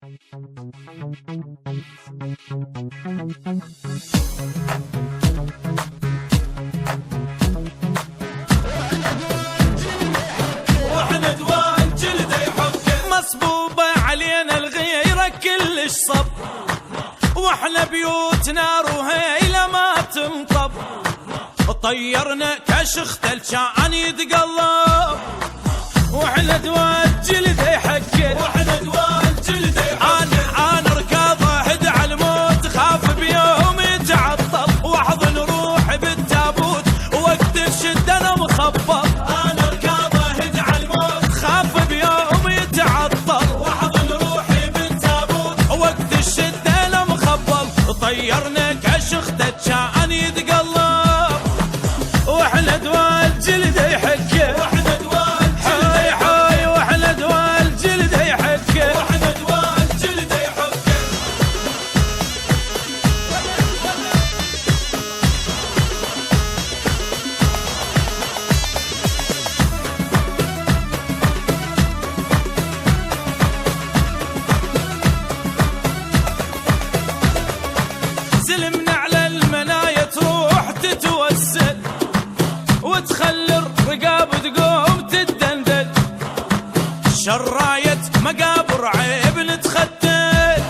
واحنا دوان جلده يحك مصبوبه علينا الغيره كلش صب، واحنا بيوتنا رهيله ما تنطب، طيرنا كشخته الكان يتقلب، واحنا دوان جلده يحك واحنا دوان جلده يحك. انا ركضه هد على الموت خاف بيوم يتعطل، واحضن روحي بالتابوت وقت الشده انا مخبط. انا ركضه هد على الموت خاف بيوم يتعطل، واحضن روحي بالتابوت وقت الشده انا مخبط، طيرنا كشخته كان يتقلب، واحنا دوال جلده يحك واحنا دوال حي حي واحنا دوال جلده يحك واحنا دوال جلده يحك. زلمنا على المنايا تروح تتوسل، وتخلي الرقاب تقوم تدندل، شراية مقابر عيب نتختل،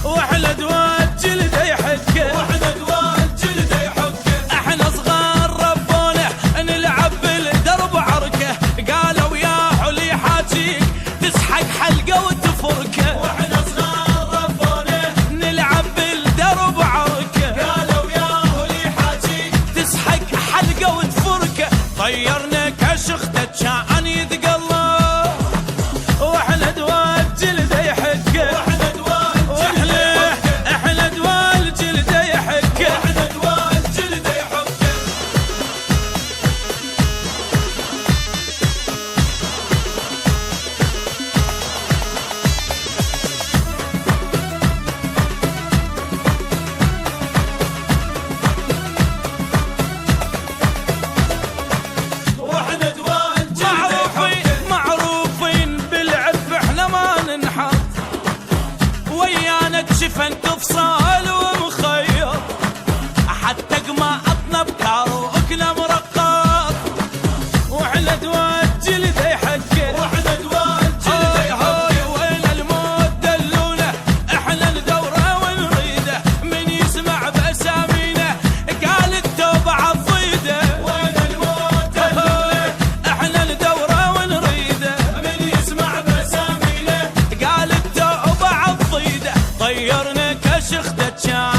واحنا دوال جلده يحك واحنا دوال جلده يحك. احنا صغار ربونا نلعب بالدرب عركه، قالوا يا حلي حاجيك تسحق حلقه وتفركه، واحنا صغار ربونا نلعب بالدرب عركه، قالوا يا حلي حاجيك تسحق حلقه وتفركه، طيرنا كشخته كان يتقلب، واحنا دوال جلده يحك واحنا دوال جلده يحك احنا دوال جلده يحك واحنا دوال جلده يحك. واحنا دوال جلده معروفين بالعرف احنا ما ننحط، ويانا جفن تفصال ومخيط، حتى قماطنا بكاروكنا مرقط، واحنا دوال جلده يحك واحنا دوال جلده يحك. وين الموت دلونا احنا ندوره ونريده، من يسمع باسامينا قال التوبه عالضيده، وين الموت دلونا احنا ندوره ونريده، من يسمع باسامينا قال التوبه عالضيده، طيرنا كشخته كان